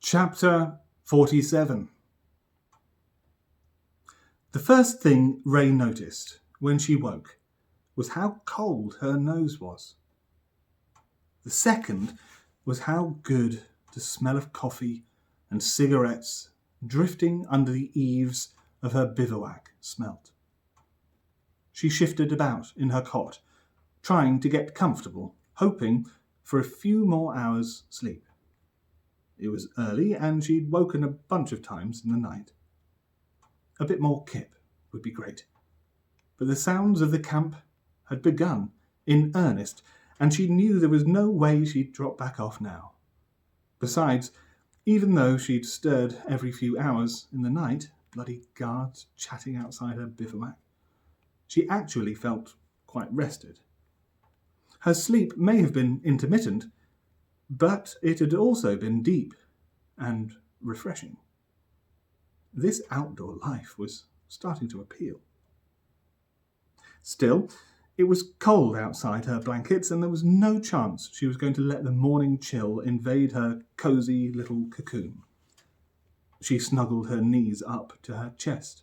Chapter 47. The first thing Ray noticed when she woke was how cold her nose was. The second was how good the smell of coffee and cigarettes drifting under the eaves of her bivouac smelt. She shifted about in her cot, trying to get comfortable, hoping for a few more hours' sleep. It was early, and she'd woken a bunch of times in the night. A bit more kip would be great. But the sounds of the camp had begun in earnest, and she knew there was no way she'd drop back off now. Besides, even though she'd stirred every few hours in the night, bloody guards chatting outside her bivouac, she actually felt quite rested. Her sleep may have been intermittent, but it had also been deep and refreshing. This outdoor life was starting to appeal. Still, it was cold outside her blankets, and there was no chance she was going to let the morning chill invade her cosy little cocoon. She snuggled her knees up to her chest,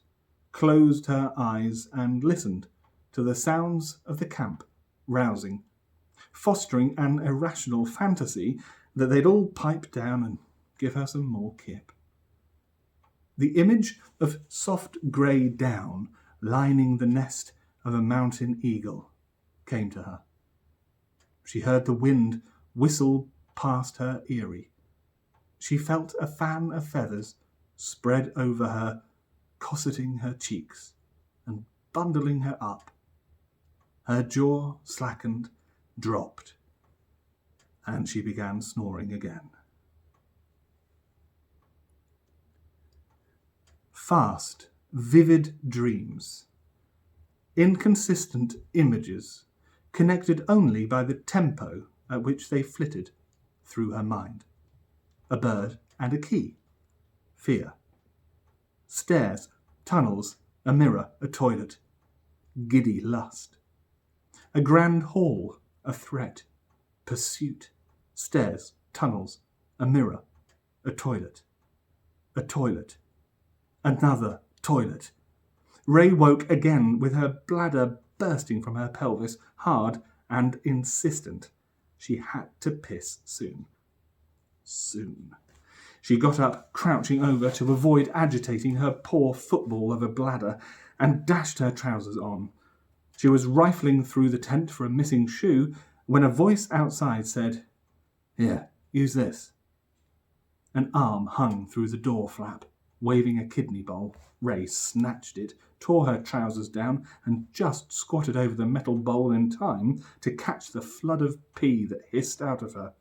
closed her eyes, and listened to the sounds of the camp rousing, fostering an irrational fantasy that they'd all pipe down and give her some more kip. The image of soft grey down lining the nest of a mountain eagle came to her. She heard the wind whistle past her eyrie. She felt a fan of feathers spread over her, cosseting her cheeks and bundling her up. Her jaw slackened, dropped, and she began snoring again. Fast, vivid dreams. Inconsistent images, connected only by the tempo at which they flitted through her mind. A bird and a key. Fear. Stairs, tunnels, a mirror, a toilet. Giddy lust. A grand hall, a threat. Pursuit. Stairs, tunnels, a mirror, a toilet. A toilet. Another toilet. Ray woke again with her bladder bursting from her pelvis, hard and insistent. She had to piss soon. Soon. She got up, crouching over to avoid agitating her poor football of a bladder, and dashed her trousers on. She was rifling through the tent for a missing shoe when a voice outside said, "Here, use this." An arm hung through the door flap, waving a kidney bowl. Ray snatched it, tore her trousers down, and just squatted over the metal bowl in time to catch the flood of pee that hissed out of her.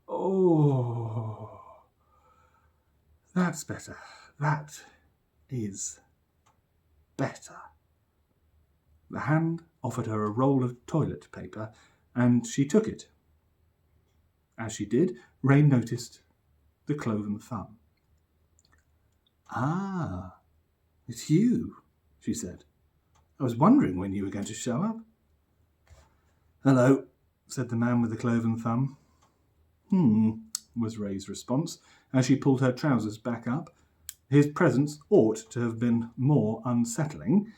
Oh, that's better. That is better. The hand offered her a roll of toilet paper, and she took it. As she did, Ray noticed the cloven thumb. "Ah, it's you," she said. "I was wondering when you were going to show up." "Hello," said the man with the cloven thumb. Was Ray's response as she pulled her trousers back up. His presence ought to have been more unsettling,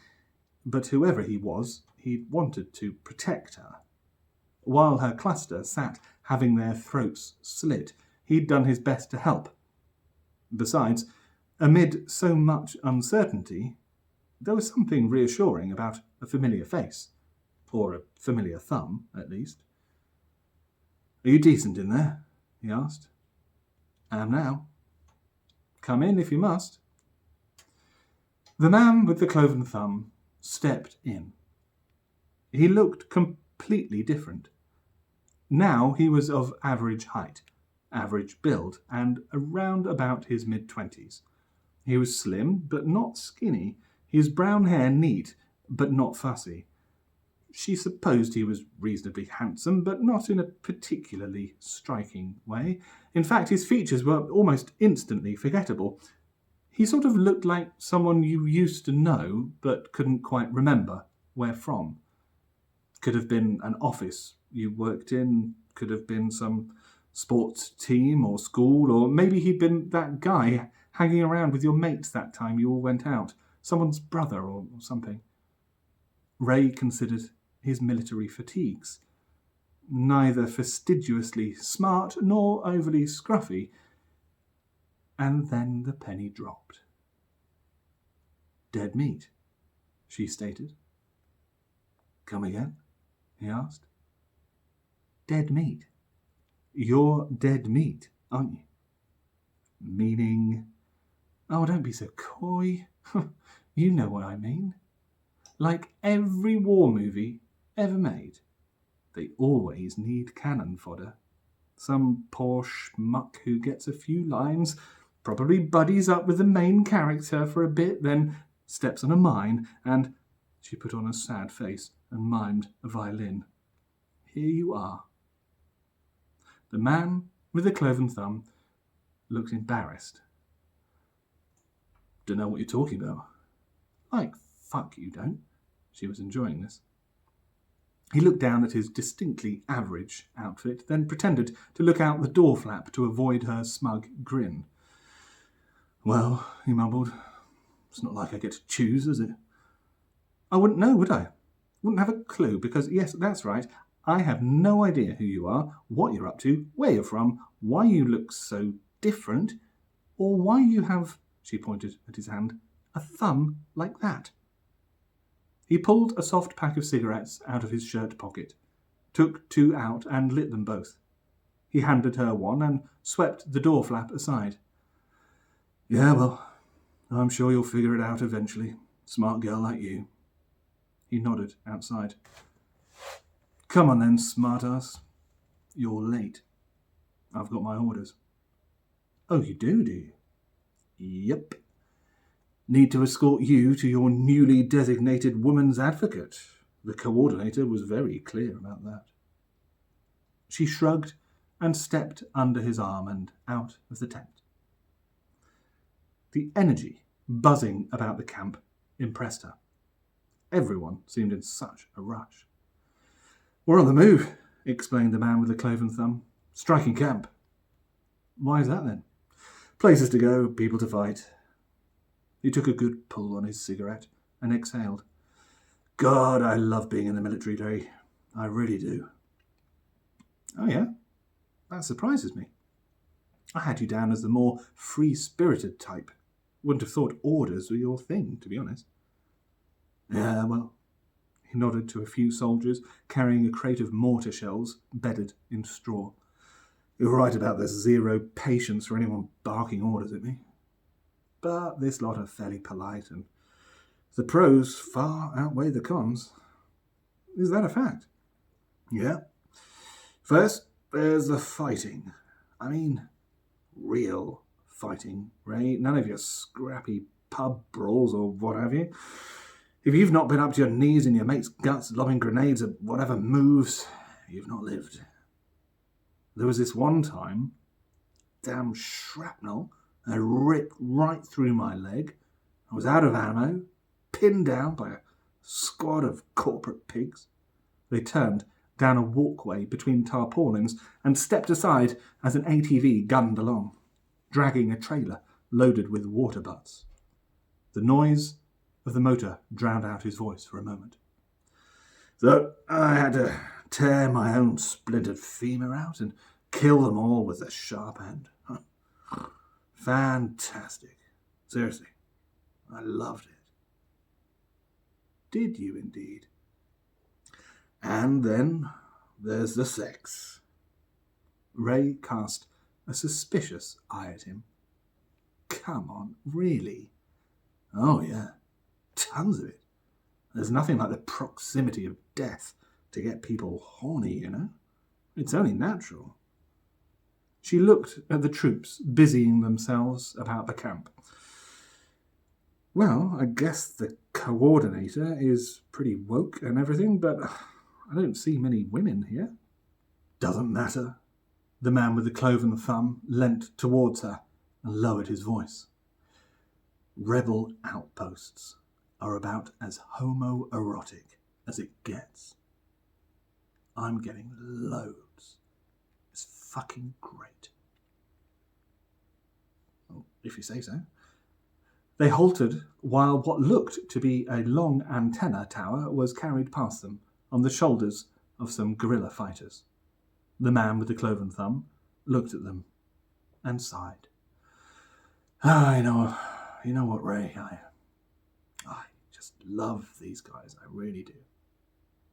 but whoever he was, he'd wanted to protect her. While her cluster sat having their throats slit, he'd done his best to help. Besides, amid so much uncertainty, there was something reassuring about a familiar face, or a familiar thumb, at least. "Are you decent in there?" he asked. "Am now." "Come in if you must." The man with the cloven thumb stepped in. He looked completely different. Now he was of average height, average build, and around about his mid-20s. He was slim, but not skinny, his brown hair neat, but not fussy. She supposed he was reasonably handsome, but not in a particularly striking way. In fact, his features were almost instantly forgettable. He sort of looked like someone you used to know, but couldn't quite remember where from. Could have been an office you worked in, could have been some sports team or school, or maybe he'd been that guy hanging around with your mates that time you all went out, someone's brother or something. Ray considered his military fatigues. Neither fastidiously smart nor overly scruffy. And then the penny dropped. "Dead meat," she stated. "Come again?" he asked. "Dead meat. You're dead meat, aren't you?" "Meaning?" "Oh, don't be so coy. You know what I mean. Like every war movie ever made, they always need cannon fodder. Some poor schmuck who gets a few lines, probably buddies up with the main character for a bit, then steps on a mine, and..." She put on a sad face and mimed a violin. "Here you are." The man with the cloven thumb looked embarrassed. "Don't know what you're talking about." "Like fuck you don't." She was enjoying this. He looked down at his distinctly average outfit, then pretended to look out the door flap to avoid her smug grin. "Well," he mumbled, "it's not like I get to choose, is it?" "I wouldn't know, would I? Wouldn't have a clue, because, yes, that's right, I have no idea who you are, what you're up to, where you're from, why you look so different, or why you have," she pointed at his hand, "a thumb like that." He pulled a soft pack of cigarettes out of his shirt pocket, took 2 out and lit them both. He handed her one and swept the door flap aside. "Yeah, well, I'm sure you'll figure it out eventually. Smart girl like you." He nodded outside. "Come on then, smartass. You're late. I've got my orders." "Oh, you do you?" "Yep. Need to escort you to your newly designated woman's advocate. The coordinator was very clear about that." She shrugged and stepped under his arm and out of the tent. The energy buzzing about the camp impressed her. Everyone seemed in such a rush. "We're on the move," explained the man with the cloven thumb. "Striking camp." "Why is that then?" "Places to go, people to fight." He took a good pull on his cigarette and exhaled. "God, I love being in the military, Ray. I really do." "Oh, yeah? That surprises me. I had you down as the more free-spirited type. Wouldn't have thought orders were your thing, to be honest." "Yeah, well," he nodded to a few soldiers carrying a crate of mortar shells bedded in straw. "You're right about the zero patience for anyone barking orders at me. But this lot are fairly polite, and the pros far outweigh the cons." "Is that a fact?" "Yeah. First, there's the fighting. I mean, real fighting, Ray. None of your scrappy pub brawls or what have you. If you've not been up to your knees in your mate's guts lobbing grenades at whatever moves, you've not lived. There was this one time, damn shrapnel had ripped right through my leg. I was out of ammo, pinned down by a squad of corporate pigs. They turned down a walkway between tarpaulins and stepped aside as an ATV gunned along, dragging a trailer loaded with water butts. The noise of the motor drowned out his voice for a moment. So I had to tear my own splintered femur out and kill them all with a sharp end. Fantastic. Seriously, I loved it." "Did you indeed?" "And then there's the sex." Ray cast a suspicious eye at him. "Come on, really?" "Oh, yeah. Tons of it. There's nothing like the proximity of death to get people horny, you know. It's only natural." She looked at the troops busying themselves about the camp. "Well, I guess the coordinator is pretty woke and everything, but I don't see many women here." "Doesn't matter." The man with the cloven thumb leant towards her and lowered his voice. "Rebel outposts are about as homoerotic as it gets. I'm getting loads. It's fucking great. Well, if you say so. They halted while what looked to be a long antenna tower was carried past them on the shoulders of some guerrilla fighters. The man with the cloven thumb looked at them and sighed. You know what, Ray? I just love these guys. I really do.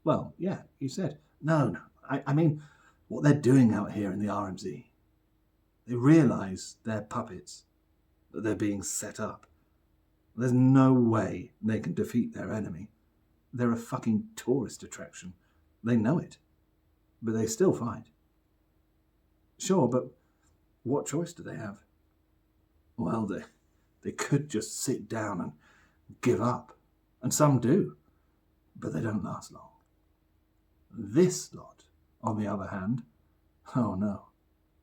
Well, yeah, you said. No. I mean, what they're doing out here in the RMZ. They realise they're puppets, that they're being set up. There's no way they can defeat their enemy. They're a fucking tourist attraction. They know it. But they still fight. Sure, but what choice do they have? Well, they could just sit down and give up. And some do. But they don't last long. This lot, on the other hand, oh no.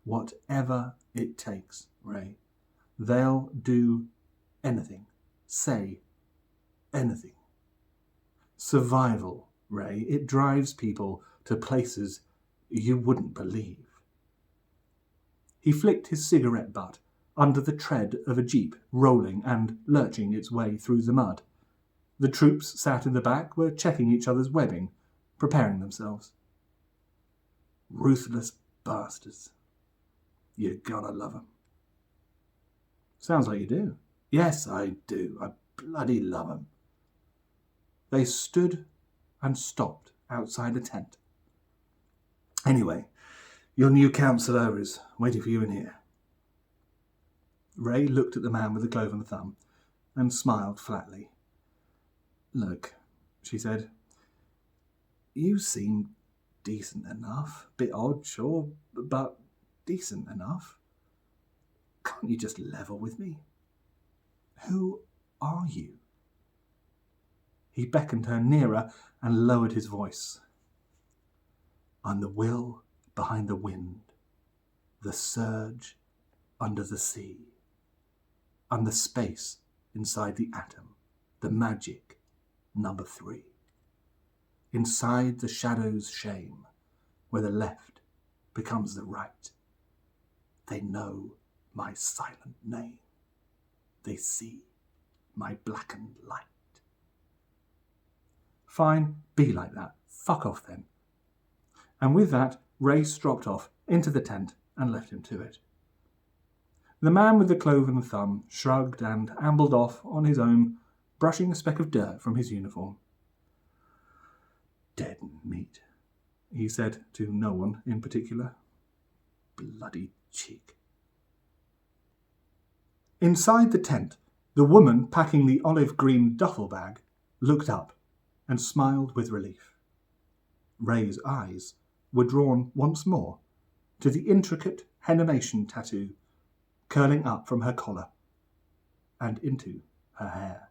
Whatever it takes, Ray. They'll do anything. Say anything. Survival, Ray. It drives people to places you wouldn't believe. He flicked his cigarette butt under the tread of a jeep rolling and lurching its way through the mud. The troops sat in the back were checking each other's webbing, preparing themselves. Ruthless bastards. You're gonna love 'em. Sounds like you do. Yes, I do. I bloody love 'em. They stood and stopped outside the tent. Anyway, your new counsellor is waiting for you in here. Ray looked at the man with the cloven thumb and smiled flatly. Look, she said, you seem decent enough. Bit odd, sure, but decent enough. Can't you just level with me? Who are you? He beckoned her nearer and lowered his voice. I'm the will behind the wind, the surge under the sea. I'm the space inside the atom, the magic number 3. Inside the shadow's shame, where the left becomes the right. They know my silent name. They see my blackened light. Fine, be like that. Fuck off then. And with that, Ray stropped off into the tent and left him to it. The man with the cloven thumb shrugged and ambled off on his own, brushing a speck of dirt from his uniform. Dead meat, he said to no one in particular. Bloody cheek. Inside the tent, the woman packing the olive-green duffel bag looked up and smiled with relief. Ray's eyes were drawn once more to the intricate henimation tattoo curling up from her collar and into her hair.